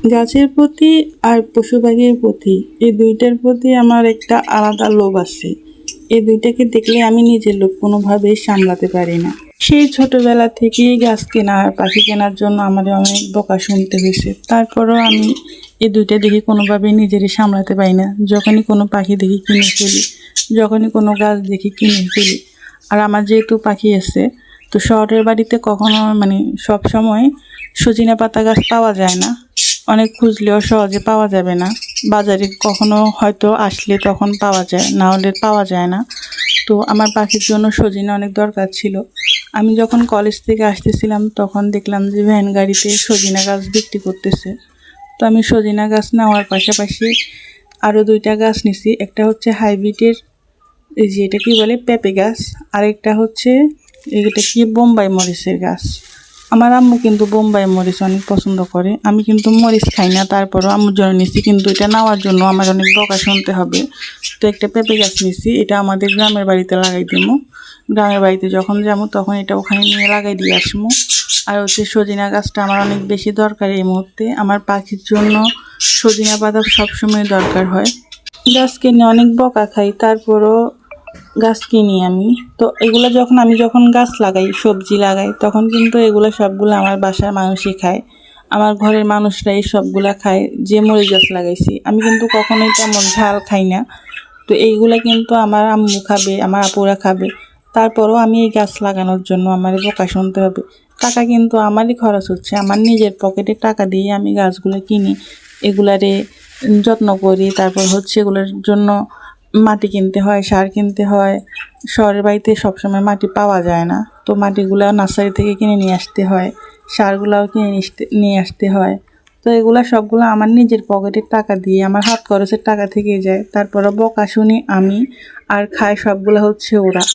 গাছের প্রতি আর পশু পাখির প্রতি এই দুইটার প্রতি আমার একটা আলাদা লোভ আছে। এই দুইটাকে দেখলে আমি নিজের লোভ কোনোভাবেই সামলাতে পারি না। সেই ছোটবেলা থেকেই গাছ কেনা আর পাখি কেনার জন্য আমাদের অনেক বকা শুনতে হয়েছে। তারপরও আমি এই দুইটা দেখে কোনোভাবেই নিজেরই সামলাতে পারি না। যখনই কোনো পাখি দেখি কিনে ফেলি, যখনই কোনো গাছ দেখি কিনে ফেলি। আর আমার যেহেতু পাখি আছে, তো শহরের বাড়িতে কখনো সব সময় সজিনা পাতা গাছ পাওয়া যায় না। অনেক খুঁজলেও সহজে পাওয়া যাবে না। বাজারে কখনো হয়তো আসলে তখন পাওয়া যায়, না হলে পাওয়া যায় না। তো আমার পাখির জন্য সজিনা অনেক দরকার ছিল। আমি যখন কলেজ থেকে আসতেছিলাম তখন দেখলাম যে ভ্যান গাড়িতে সজিনা গাছ বিক্রি করতেছে। তো আমি সজিনা গাছ নেওয়ার পাশাপাশি আরও দুইটা গাছ নিছি। একটা হচ্ছে হাইব্রিডের, এই যে এটা কি বলে, পেঁপে গাছ। আরেকটা হচ্ছে এটা কি, বোম্বাই মরিচের গাছ। আমার আম্মু কিন্তু বোম্বাই মরিচ অনেক পছন্দ করে। আমি কিন্তু মরিচ খাই না, তারপরও আম্মুর জন্য নিছি। কিন্তু এটা নেওয়ার জন্য আমার অনেক বকা শুনতে হবে। তো একটা পেঁপে গাছ নিছি, এটা আমাদের গ্রামের বাড়িতে লাগাই দেবো। গ্রামের বাড়িতে যখন যাবো তখন এটা ওখানে নিয়ে লাগাই দিয়ে আসবো। আর হচ্ছে সজিনা গাছটা আমার অনেক বেশি দরকার এই মুহূর্তে। আমার পাখির জন্য সজিনা পাতা সবসময় দরকার হয়। গাছ কিনে অনেক বকা খাই, তারপরও গাছ কিনি আমি। তো এগুলো যখন গাছ লাগাই, সবজি লাগাই, তখন কিন্তু এগুলো সবগুলো আমার বাসার মানুষই খায়। আমার ঘরের মানুষরা এই সবগুলা খায়। যে মরিচ গাছ লাগাইছি, আমি কিন্তু কখনোই তেমন ঝাল খাই না। তো এইগুলা কিন্তু আমার আম্মু খাবে, আমার আপুরা খাবে। তারপরও আমি এই গাছ লাগানোর জন্য আমার বকা শুনতে হবে। টাকা কিন্তু আমারই খরচ হচ্ছে, আমার নিজের পকেটে টাকা দিয়ে আমি গাছগুলো কিনি, এগুলারে যত্ন করি। তারপর হচ্ছে এগুলোর জন্য মাটি কিনতে হয়, সার কিনতে হয়। শহরের বাড়িতে সবসময় মাটি পাওয়া যায় না, তো মাটিগুলো নার্সারি থেকে কিনে নিয়ে আসতে হয়, সারগুলাও কিনে নিয়ে আসতে হয়। তো এগুলা সবগুলো আমার নিজের পকেটের টাকা দিয়ে, আমার হাত খরচের টাকা থেকে যায়। তারপরে বকা শুনি আমি, আর খায় সবগুলো হচ্ছে ওরা।